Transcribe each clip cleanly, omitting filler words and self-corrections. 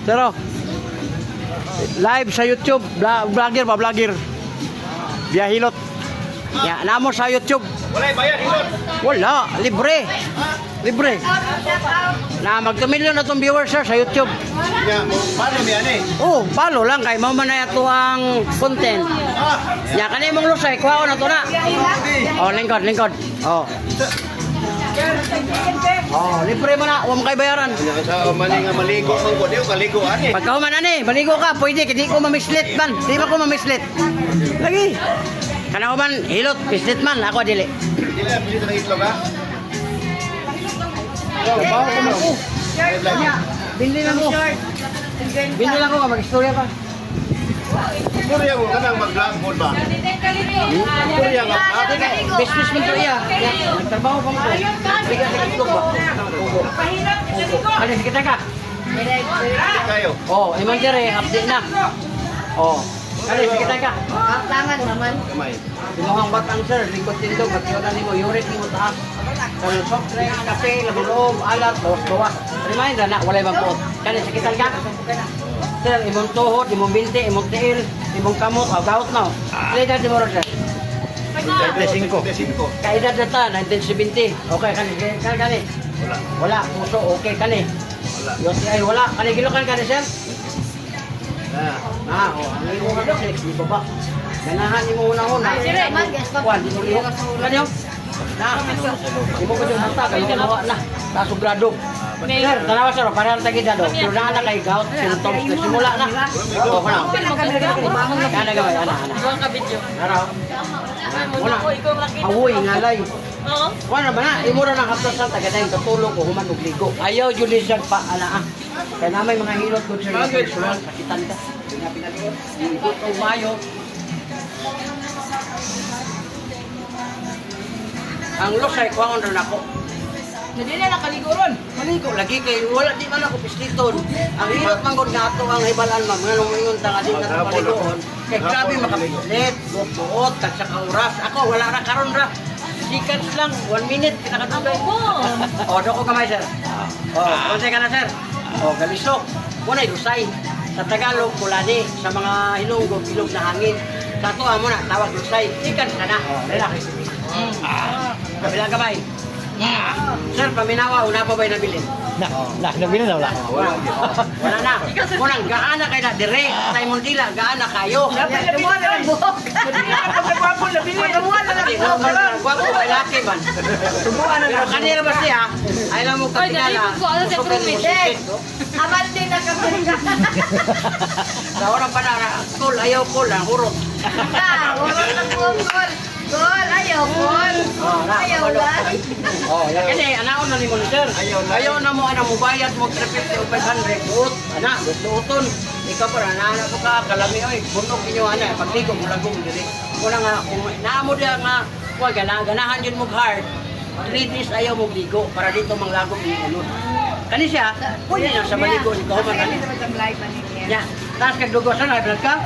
Pero live sa YouTube, vlogger ba, vlogger. Biyahilot. Ya, namo sa YouTube. Wala bayad hilot. Wala, libre. Libre. Na magtumilyon na tong viewers sir sa YouTube. Ya, paano mi ani? Oh, palo lang kay mao man na ato ang content. Ya kani mong lusay, kuha na to na. Oh, lingkod, lingkod. Oh. Oh, libre mo na, huwag mo kay bayaran. Sa mali nga maligo man ko, di ko kaligo ani. Pagka human ani, baligo ka, pwede, hindi ko mamislit man. Di ba ko mamislit? Lagi. Kana human, hilot, mislit man, ako dili. Dili bili sa itlog ha. Bawa ko mo. Bili lang ko. Bili lang ko, mag-istorya pa. Puriya mo kanang mag-vlog mo ba? Puriya nga. Business mo to iya. Nagtrabaho pa mo. Bigat sa itlog ba? Ano, sige ka. Kayo. Oh, imang dire, update na. Oh. Ano, sige ka. Tangan naman. Kamay. Sinuhang batang sir, likod tindog, ba't mo, yurik mo taas. Kaya soft drinks, kape, labuloob, alat, bawas-bawas. Reminder na, walay magpuot. Kaya sakitan ka. Sir, imong tuhod, imong binti, imong tiil, imong kamot, gaut na. Kaya di mo rin sir. 35. Kaedad na ta, 1970. Okay, kani. Wala. Wala, puso, okay, kani. Wala. UTI, wala. Kani, gilokan kani sir? Ah. Oh, ang imo nga doon, di ba ba? Ganahan mo una-una. Kuwan, di mo lihok. Kanyo? Di mo ko yung mata, kayo kanawa na. Nasugrado. Sir, tanawa sir, parang tagida do. Pero na kay gout, symptoms na simula na. Oo, kana. Kana gaway, ana. Iwan ka video. Nara. Wala. Awoy, ngalay. Oo. Wala ba na? Imo ra nang haptasan tagaday katulog ko human og ligo. Ayaw Julian pa ana. Kaya namay mga hilot ko sir. Pakitan ka. Pinaligot. Igot o mayo. Ang lusay ko ang ron ako. Hindi na nakaligoron. Maligo lagi kay wala di man ako pisliton. Ang hilot man gud nga ato ang hibalan man nganong ingon ta nga di na maligoon. Kay grabe makapislit, buot kag sa oras. Ako wala ra karon ra. Seconds lang, 1 minute kita katubay. Oh, do ko kamay sir. Oh, konsay ka na sir. Oh, galisok. Muna'y lusay. Sa Tagalog, kulani. Sa mga Ilonggo, bilog na hangin. Sa ato mo na, tawag lusay. Ikan ka na. Lalaki. Kabilang kamay. Sir, paminawa, una pa ba'y nabilin? Nabili na wala. Wala na. Munang gaana kayo na, dire. Sa imong dila, gaana kayo. Tumuha na lang buhok. Tumuha na lang buhok. Gwapo ba laki man? Pero kanina ba siya, ay lang mo katingala. Super music. Amal din na kami. Sa orang pa na, cool, ayaw cool, ang hurot. Wala na po, Gol. Gol, ayaw, Gol. Ayaw lang. Oh, yan kini, anaon na ni mo sir. Ayaw na mo, mo bayad mo 350 o 500. Buot, ana, luton. Ikaw pa, ana ko ka, kalami, oy, bunok inyo, ana, pagligo mo lagong diri. Kuna nga, kung naamo diya nga, huwag, ganahan yun mo hard. 3 days ayaw mo ligo, para dito manglagong yung ulod. Kani siya, pwede na sa maligo, ikaw man kani. Ya, taas kag dugo sa blood ka?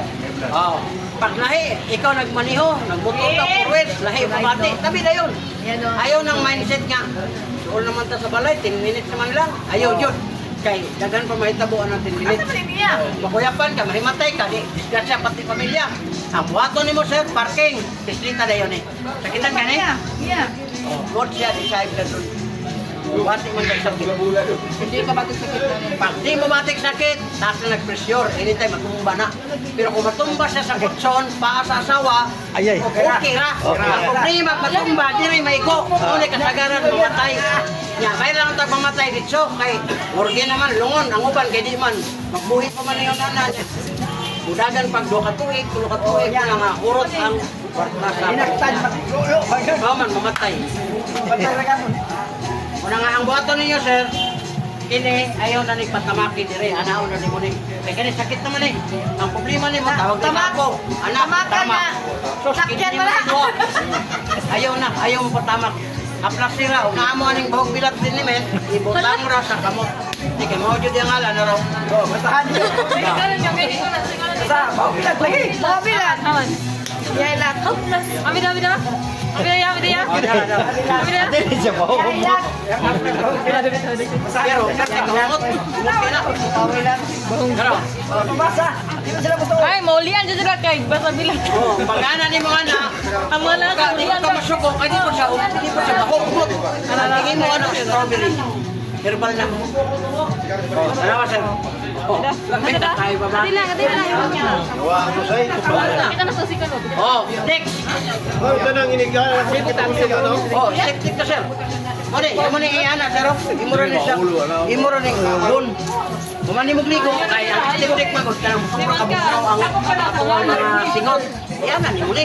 Oo. Pag lahi, ikaw nagmaniho, nagmotor ka, forward, lahi, pamati, tabi na yun. Ayaw ng mindset nga. Suol naman ta sa balay, 10 minutes naman lang. Ayaw yun. Kay, dagan pa mahitabuan ng 10 minutes. Makuyapan ka, mahimatay ka, di, disgrasya pati pamilya. Ang buhato ni mo sir, parking, pislita na yun eh. Sakitan ka na God siya, di siya ibladun. Bati mo nagsakit. Hindi ka batik sakit na rin. Pag di mo batik sakit, taas na nag-pressure, anytime matumba na. Pero kung matumba siya sa kutson, paa sa asawa, Ayay. okay ra. Ang problema, matumba, di rin maigo. Unay kasagaran, mamatay. Ya, may lang tayo mamatay dito. Kay, orgi naman, lungon, ang uban, kay di man. Magbuhit pa man yung nanan. Budagan pag 2 katuig, 3 katuig, nga hurot ang kwarta sa man, mamatay. Una nga ang buhaton ninyo, sir, kini ayaw na nagpatamaki dire, anaon na ni mo ni. Kaya kini sakit naman eh. Ang problema ni mo, tawag tamako. Anak, tamak. Sus, kini mo ito. Ayaw mo patamak. Aplas sila, unaamo aning bahog bilat din ni men, ibutang mo ra sa kamot. Hindi kayo mo dyan yung ala na raw. Matahan nyo. Bahog bilat lagi. Bahog bilat. Yay lang. Ami. Biya, biya. Dili siya po. Pero, kasi kumot. Okay na. Pero, Ay, maulian dyan sila kay basta bilang. pagana ni mga na, Ang mga di nakaulian ka masuko, kaya di po siya mahukmot. Tingin mo ano, strawberry. Herbal na. Salamat, sir. Lapit na tayo, baba. Ati lang yung niya. Gawa mo sa'yo. Kita na sa sikan mo. Next. Oh, ito nang inigalan. Ano? Safety ka, sir. Muna i-ana, sir. Imuro ni siya. Imuro ni Gun. Kumani mo gligo, kaya ang safety magod ka ng kabukaw ang mga singot. Yan na, ni muli.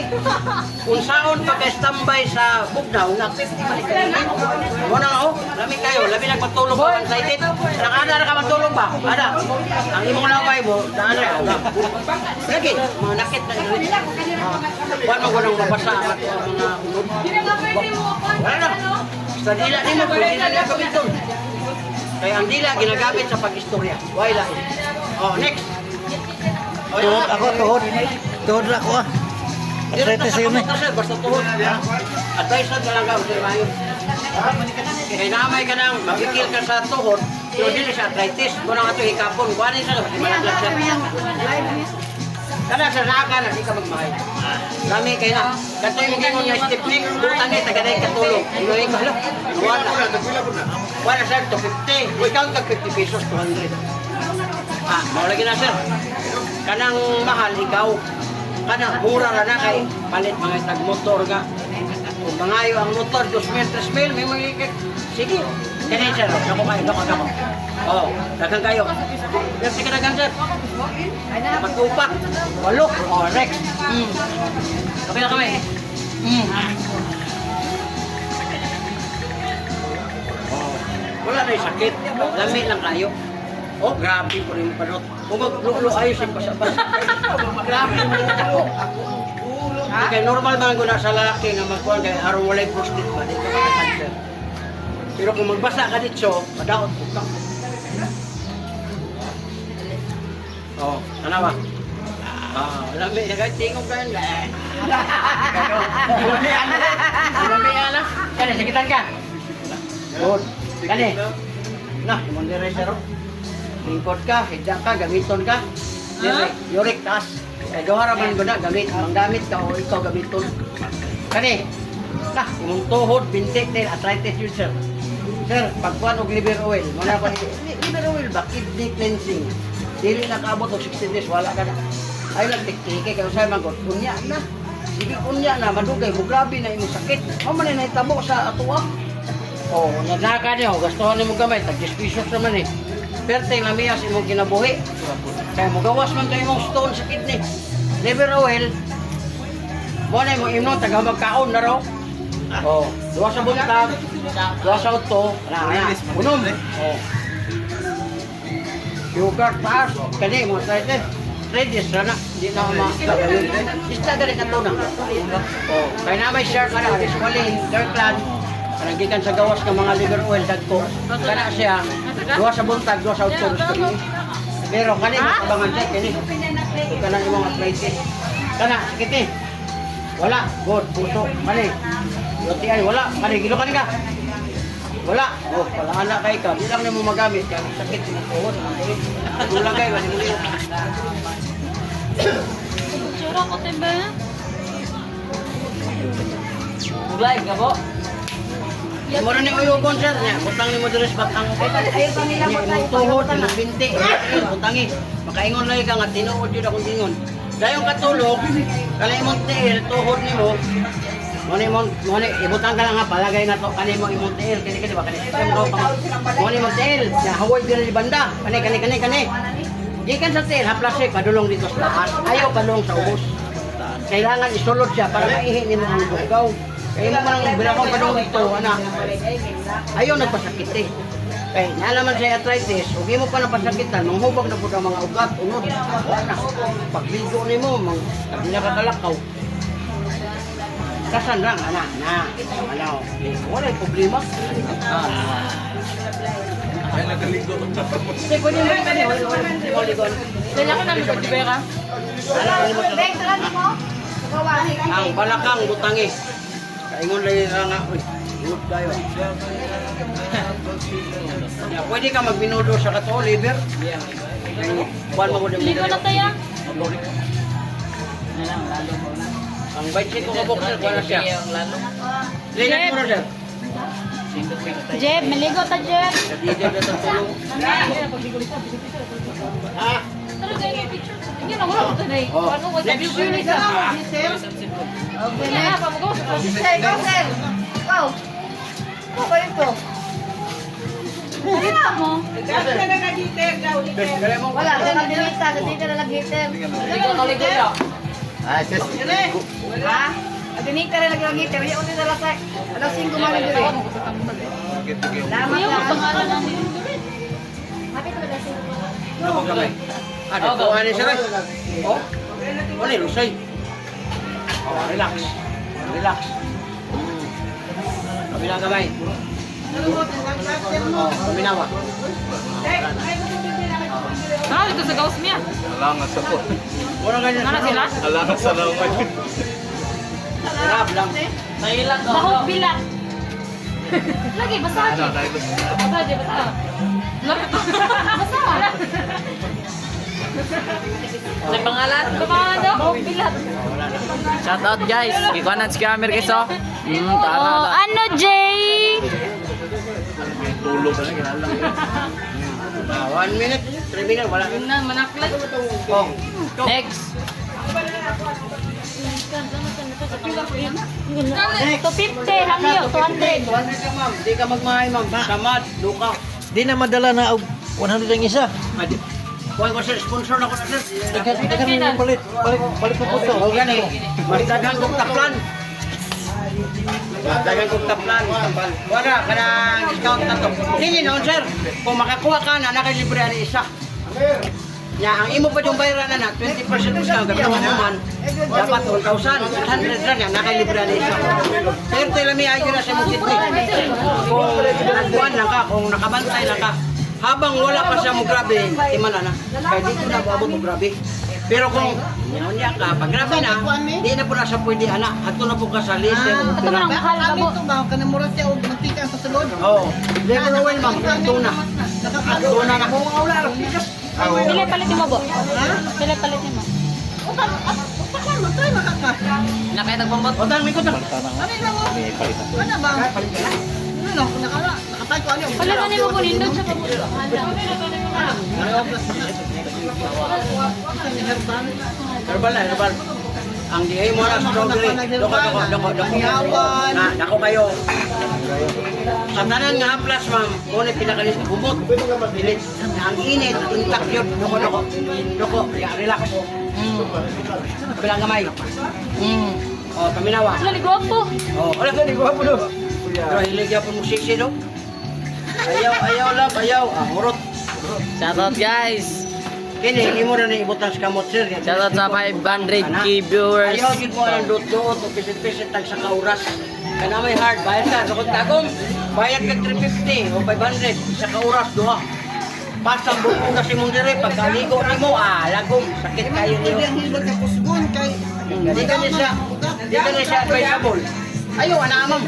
Kung saan pagka-standby sa bugnaw, na 50 balik ka rin. Muna nga, lami kayo, lami nagpatulog ko ang excited. Nakada na ka matulog ba? Ada. Ang imong laway mo, daan na. Lagi, mga nakit na ilit. Buwan mo walang mabasa at mga unod. Wala na. Sa dila ni mo, pwede na niya gamiton. Kaya ang dila ginagamit sa pag-istorya. Wala. Next. Tuhod ako, tuhod. Tuhod na ako ah. Arthritis yun eh. Basta tuhod. Advice na talaga sa mayo. Kaya namay ka nang magkikil ka sa tuhod, pero dili sa arthritis. Kung nga ito hikapon, kuhanin sa malaglag siya. Kada sa naka na, di ka magmahay. Kami kayo na. Kato yung gingon na stepnik, butang eh, tagaday katulong. Ano yung mahalo? Wala. Wala sir, to 50. Ikaw kag 50 pesos, 200. Maulagi na sir. Kanang mahal, ikaw. Kanang mura na kay palit mga tag-motor ka. Kung mangayo ang motor, 2,000, 3,000, may mga sige. Kaya sir, ako kayo, ako. Dagang kayo. Pero sige dagang sir. Magtupak. 8. Next. Okay na kami. Wala na yung sakit. Lami lang kayo. Grabe po rin panot. Kung maglulo ayos yung basa-basa. Grabe mo rin ako. Okay, normal man ko na sa lalaki nga magkuhan kaya araw walay prostate ba, di ka makakanser. Pero kung magbasa ka dito, madaot po ka. Ano ba? Wala may nagtingog ka yun. Lumamiya na. Kani, sakitan ka. Good. Kani. Nah, yung mga resero. Lingkod ka, hidya ka, gamiton ka. Yurik, taas. Kaya gawara man ko na, gamit ka o ikaw gamiton. Kani. Nah, yung tuhod, bintik, arthritis yun, sir. Sir, pagkuhan og liver oil. Muna ko liver oil ba? Kidney cleansing. Dili na kaabot og 16 days, wala ka na. Ay lang tiktike kayo sa mga kunya na. Sige kunya na, madugay mo grabe na imong sakit. O man na itabo sa atuwa. Nagnaka niyo, gastuhan niyo mo gamay, tag 10 pesos naman eh. Perte lamiyas imong kinabuhi. Kaya mo gawas man kayo imong stone sa kidney. Liver oil. Mo na imong imnon taga magkaon na raw. Duwa sa buntag, duwa sa uto, ana. Unom. Sugar taas, kani mo sa Redis na, di na makagawin. Ista gani ka na. Kaya na may share ka na, Riswalin, Kirkland, gikan sa gawas ng mga liver oil, dagko. Kana siya, duwa sa buntag, duwa sa utso, pero kani, makabangan siya, kani. Ito ka na yung mga arthritis. Kana, sakit eh. Wala, good, puso, kani. Luti ay, wala, kani, gilo kani ka. Wala. Palaana kay ka. Di lang mo magamit. Kaya sakit sa tuhod. Tulang kayo. Tsura ko, tiba. Buglay ka po. Mura ni uyugon sir niya. Butang ni mo deres batang. Imong tuhod, imong binti. Butangi. Makaingon lang ka nga. Tinuod yun akong tingon. Dayong katulog. Kala imong tiil. Tuhod ni mo. Moni ibutang ka lang ha, palagay na to kani mo imontel, kani ba kani. Moni montel, ya hawoy diri banda. Kani. Gikan sa tel, haplas siya padulong dito sa taas. Ayaw padulong sa ubos. Kailangan isulod siya para maihi nimo ang dugaw. Kaya mo man bilakong padulong dito, ana. Ayaw nagpasakit eh. Kaya nalaman sa arthritis, ug imo pa napasakitan, manghubog na pud ang mga ugat, unod. Pagbigo nimo, kabila ka kalakaw. Kasan lang, anak, ano, wala yung problema. Ay, nagaligo. Sige, pwede mo rin kami. Dala ko namin sa tibera. Ang balakang butangi. Ingon lagi ka nga, uy, ingot tayo. Pwede ka magbinudo sa kato, liver. Kuhan mo ko din. Ligo na tayo. Ang bite ko kabuksan, kuha na siya. Ligat mo na siya. Jeb, maligo ta Jeb. Sa DJ na itong tulong. Ha? Hindi na wala ko today. Oh. Ano ko sa Next. beauty ka? Okay, na pa mo. Sir, go sir. Go. Go ba ito? Ano mo? Kaya mo. Wala, ka nagdilita, kasi ka na nag-heater. Ligo siya. Ah, sis. Ha? Adinig ka rin nag-heater. Hindi ko din nalasay. Alas 5 man yung dito. Salamat na. Happy to the Ano gamay? Ano, kuha niya siya. Oh? Ano yung lusay? Oh, relax. Relax. Kabilang gamay. Oh, kaminawa. Ah, ito sa gawas niya. Alangan sa po. Wala ganyan. Ano sila? Alangan sa naman. Sarap lang. Bahog bilat. Lagi, basa aja. Basa aja, basa. Basa. May pangalan? Kumahan daw? Bahog bilat. Shout out guys. Gikuanan si Kamer guys oh. Tara. Ano, Jay? Tulog na lang. 1 minute, 3 minutes, wala. Na, manaklag. Oh. Next. 250, hangyo, 200. 200 ka ma'am. Di ka magmahay ma'am. Samad, luka. Di na madala na og 100 ang isa. Adi. Kuha ko sir, sponsor na ko na sir. Dagan mo palit. Palit mo po to. Oh, yan eh. Mas dagang kong taplan. Mas dagang kong taplan. Wala, kanang discount na to. Hindi noon sir. Kung makakuha ka na, nakalibre ang isa. Ya, ang imo pa yung bayaran na 20% discount kapag naman dapat 1,000, 800 lang yan, nakalibre ang isa. Pero tayo lang may ayun na sa mukit ni. Kung nagbuwan lang ka, kung nakabantay lang ka, habang wala pa siya mo grabe, timana na. Kaya dito na abot mo grabe. Pero kung niya ka, pag grabe na, di na po na siya pwede anak. Ato na po ka sa laser. Ito man ang mahal ka mo. Oo. Laser oil ma'am, tuna. Tuna na. Pili palitin mo, Bo. Pili palitin mo. Nakaya nagbambot. O, tang, may kutang. Palitin mo po, nindot sa pabulo. Herbal na, herbal. Ang DA mo na strawberry. Doko. Dako kayo. Sa tanan nga haplas, ma'am, kung na pinakalis na bumot, pilit. Ang init, intact yun. Doko, relax. Kabilang gamay. O, paminawa. Lali, guwapo. O, wala ka, di ko hapo do. Pero hilig yapon mo siksi do. Ayaw, love, ayaw. Murot. Shout out guys. Kini, hindi mo na naibutang sa kamot, sir. Shout out sa 500k viewers. Ayaw, yun mo ang dot-dot o pisit-pisit tag sa kauras. Kana may hard, bayad ka. Sukot kagong, bayad ka 350 o 500 sa kauras, duha. Pasang buko na si mong dire, pagkaligo ni mo, lagom, sakit kayo niyo. Di ka na siya advisable. Ayaw, ana, ma'am.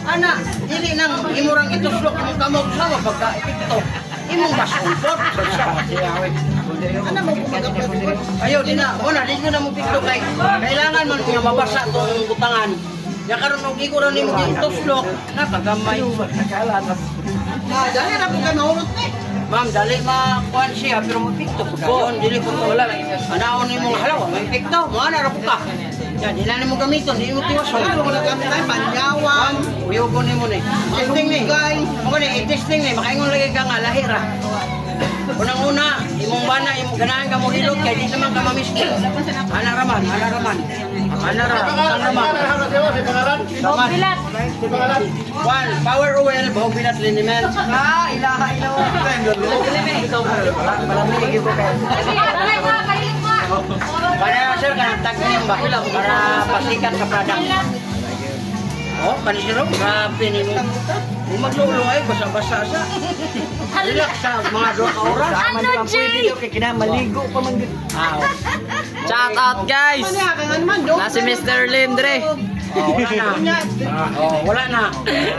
Ana, dili nang imurang ituslok mong kamot sama pagka-epekto. Imong mas comfort. Ayaw, di na. Una, di ko na mo pikto kay. Kailangan man nga mabasa itong butangan. Ya karon og iguro nimo di tuslok, napagamay. Dali na po ka naurot ni. Ma'am, dali makuan siya pero mapikto po ka. Dili po ko wala. Anaon nimo halaw, may pikto, mo ana ra po ka. Ya, di na nimo gamiton, di mo tiwason. Ano mo gamit ay panyawan. Uyugon nimo ni. Testing ni. Mo ni testing ni, makaingon lagi ka nga lahira. Unang-una, imong bana, imong ganahan ka mo hilot kay di naman ka mamisto. Ana raman. Bahog bilat. One, power oil, bahog bilat liniment. Ilaha. Para sir ka tagnim ba para pasikat sa product. Oh, panisiro, grabe ni mo. Kung maglulo ay basa-basa sa. Relax sa mga 2 oras. Ano, Jay? Kinamaligo pa man. Shout out guys. Na si Mr. Lindre. Oh, wala na. Oh, wala na.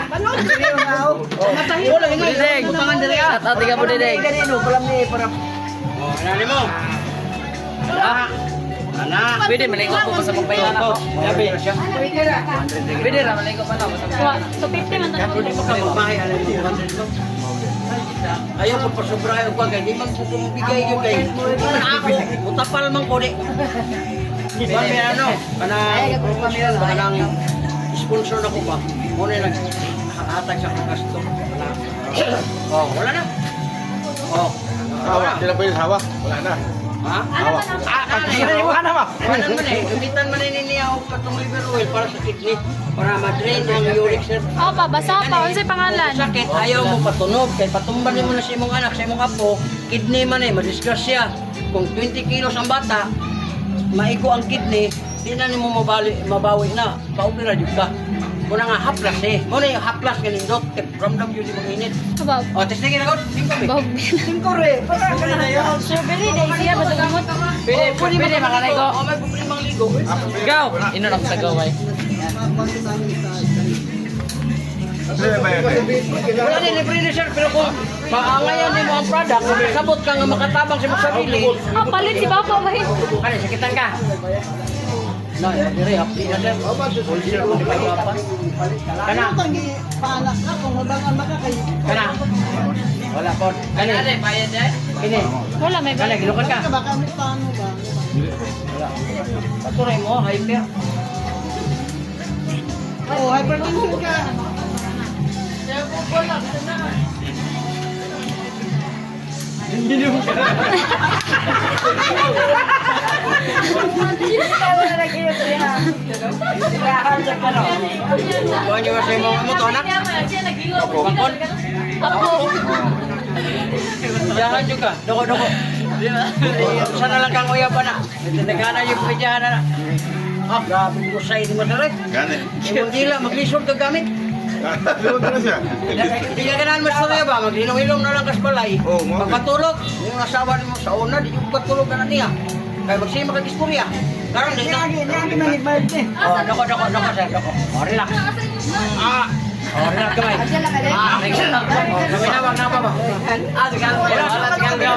Panood ko rin ako. Matahin. Wala nga. Dideng. Butangan diri ah. Shout out tiga po Dideng. Ganino, palam ni para. Oh, nani mo. Ana. Ana. Pwede maliko po sa pagpahinga ko. Sabi. Pwede ra maliko pa na. So 50 man Kaya pwede mo ka magmahay alam mo 200 mo. Ayaw ko pasobrayo ko kay di man ko bigay yun kay. Ako, mutapal man ko di. May ano, kanang sponsor na ko ba? Muna nag-hatag sa kasto. Oh, wala na. Oh, Hawak, sila pwede hawak. Wala na. ha? Hawak. Wala ba? Wala man eh. Gamitan man niya ako katong liver oil para sa kidney. Para ma-drain ang uric sir. Oh, basa pa. Unsay pangalan? Sakit, ayaw mo patunog. Kaya patumban mo na sa imong anak, sa imong apo, kidney man eh, madisgrasya. Kung 20 kilos ang bata, maigo ang kidney, di na mo mabawi na. Paupira jud ka. Muna nga haplas eh. Muna yung haplas ka nindot. Ramdam yun yung init. Abab. O, testingin ako. Tingko eh. Bog. Singkore. Para ka na yan. Strawberry day siya badugamot. Pwede makaligo. O, may problemang ligo. Go. Ino na ko sa gaway. Sila ba yan? Wala din, libre ni sir. Pero kung paangayan din mo ang product, sabot ka nga makatabang sa mong sarili. Ah, palit si Papa ba? Kani, sakitan ka. No, diri happy na sir. Wholesale ko di pa iwapan. Kana. Paanak na kung mabangan makakay. Kana. Wala po. Kani. Bayad eh. Kini. Wala may Kani, gilukan ka. Baka may paano ba? Wala. Patuloy mo, hyper. Oh, hypertension ka. Kuha niyo sa imong mo to anak. Bangkon. Jahan nyo ka. Doko. Sana lang kang uyab na. Nagana yung pidyahan na. Ah, grabe ko sa ini masarap. Gani. Imong dila, maglisod ka gamit. Luwag na siya. Di ka ganahan mas tuloy ba? Mag-ilong-ilong na lang kas balay. Oo, mo. Pagpatulog, yung asawa mo sa una, di yung patulog na niya. Kaya magsima ka istorya. Karon din na. Lagi manigmayad eh. Oh, doko sir, doko. Oh, relax. Ah, oh, relax kamay. Ah, relax. Oh, kami na, wag na pa ba? Ah, tigal mo. Wala, tigal mo.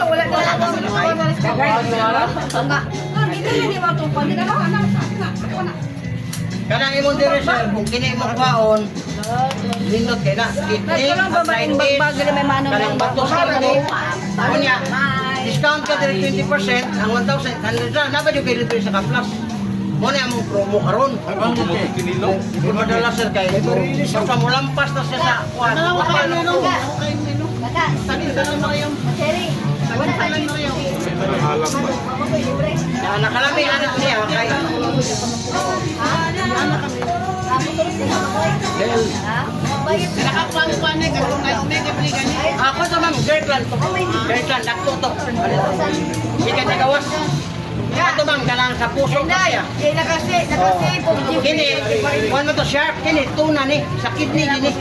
Kanang imong dire sir, kung kini imong kwaon, lindot kay na. Kidney, arthritis, kanang bato sa kani. Kunya, discount ka dire 20%, ang 1,100 na, naba yung kayo sa kaplas. Muna among promo karon. Kinilo. Di madala sir kay basta mo lampas na siya sa kuwan. Alam ba? Nakalami anak niya kay ako sa ma'am, Gertland to. Gertland, dakto to. Hindi ka nagawas. Ito ma'am, kalang sa puso na siya. Kini, one mo to sharp, kini, tuna ni, sa kidney ni.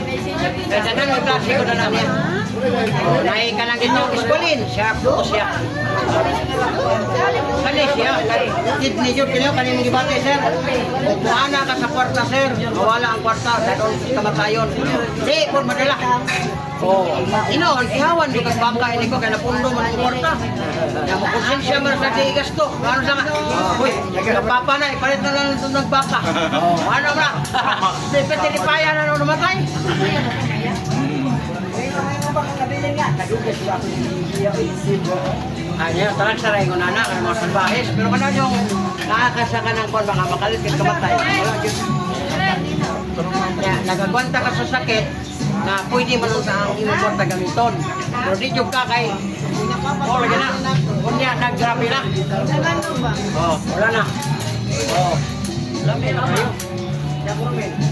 Kaya sa ganun, klase ko na lang yan. Nahin ka lang ito, iskolin, sharp to siya. Kani siya, kidney yun, kini kanina gibate sir. Kung kuhana ka sa kwarta sir, mawala ang kwarta, dadon sa kamatayon. Di, por madala. Oh, inoon, ihawan yung bangka ini ko, kaya napundo man ang kwarta. Kaya makonsensya mo sa di gasto. Ano sa nga? Uy, nagpapa na, ipalit na lang itong nagbaka. Ano na? Di pa tinipaya na nung namatay. Ano, talag sa rin ko na na, kaya mga salbahis. Pero kano yung nakakasa ka ng kwan, baka makalit ka kamatay. Wala, Diyos. Nagagwanta ka sa sakit, na pwede man ang imong kwarta gamiton. Pero di jud ka kay wala na. Kunya naggrabe na. Oh, wala na. Oh. Lami na kayo.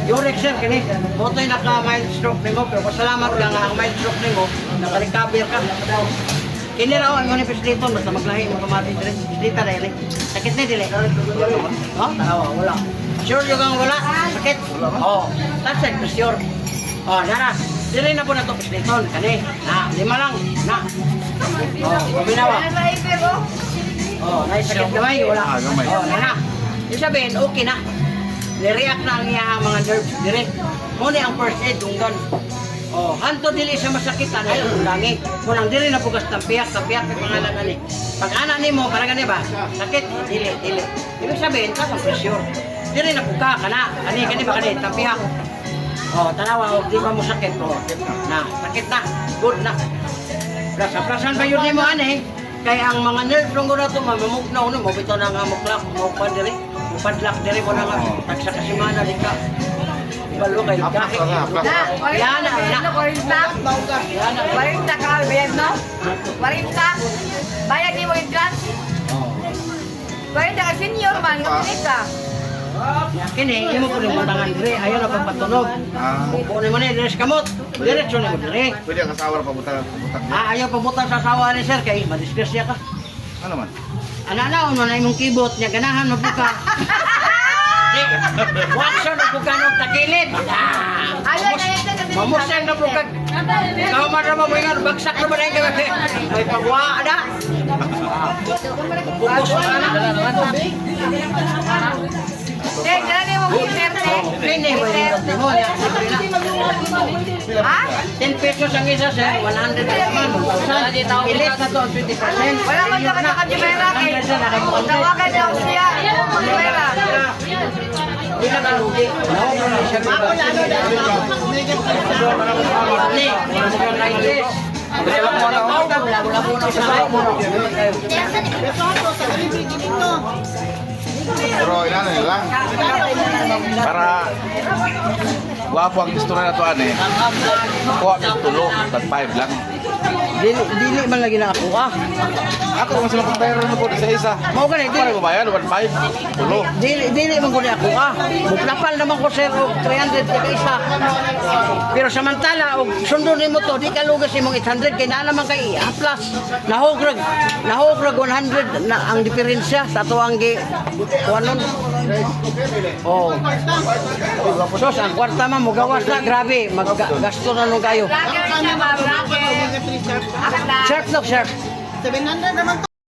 Uric sir kini. Botoy naka mild stroke nimo pero pasalamat ka nga ang mild stroke nimo naka-recover ka. Kini raw ang manifestation basta maglahi mo kamati dire. Dita dili. Sakit ni dili. Oh, wala. Sure yung ang wala. Sakit. Oh, that's it, for sure. Oh, nara. Dili na po na to pisliton. Kani. Na, 5 lang. Na. Oh, binawa. Oh, naisakit gamay. Wala. Ah, gamay. Oh, nara. Yung sabihin, okay na. nireact na ang iyang mga nerves direct. Muna ang first aid tunggan. Oh, hanto dili sa masakitan ay undangi. Kunang dili na bugas tampiak kay pangalan ani. Pag ana nimo para gani ba? Sakit dili. Ibig sabihin ka ang pressure. Dili na buka kana. Ani gani ba kani tampiak. Oh, tanawa og di ba mo sakit oh. Na, sakit na. Good na. Plasan ba yun nimo ani? Kay ang mga nerve rong gura to mamamugnaw no mo bitaw na nga muklak mo pa diri. Padlak diri mo na nga tagsa ka semana di ka. Balo kay ka. Yan na, 40 ka, bayad mo? 40? Bayad ni mo yung trans? 40 ka senior man, yung ka. Kini, imo ko rin matangan dire, ayaw na pagpatunog. Buko ni mo ni, deres kamot. Diretso ni mo dire. Pwede ang asawa pa buta. Ayaw pabutang sa asawa ni sir, kay madisgrasya ka. Ano man? Ana-ana, na imong kibot, niya ganahan mabuka. Waksa na buka ng takilid. Mamusay na buka. Ikaw marama mo yung bagsak na ba na yung gabi? Ay pagwa na. Bukos na. Dek, dali mo yung serte. Hindi mo yung mo. Ha? 10 pesos ang isa sir, 100 naman. Ilit na to ang 20%. Wala man ka sa kajumera kay. Tawagan niya ako siya. Kajumera. Hindi na kalugi. Ako na ano dahil ni, like this. Wala mo na sa Pero inano yun lang. Para guwapo ang istorya na to ane. Kuha ng tulo, tag 5 lang. Dili man lagi na ako ah. Ako kung sila kung bayaran mo po isa-isa. Mao gani Para mo bayan, 1.5, tulo. Dili man guni ako ah. Muklapal naman ko sir og 300 ka isa. Pero samantala og sundo nimo to di ka lugas imong 800 kay naa naman kay plus. Nahugrag 100 na ang diferensya sa tuwang gi kuanon. Oh. So ang kwarta man mo gawas na grabe maggasto na no kayo. Bracket siya ba, bracket? Shirt no shirt. 700 naman to.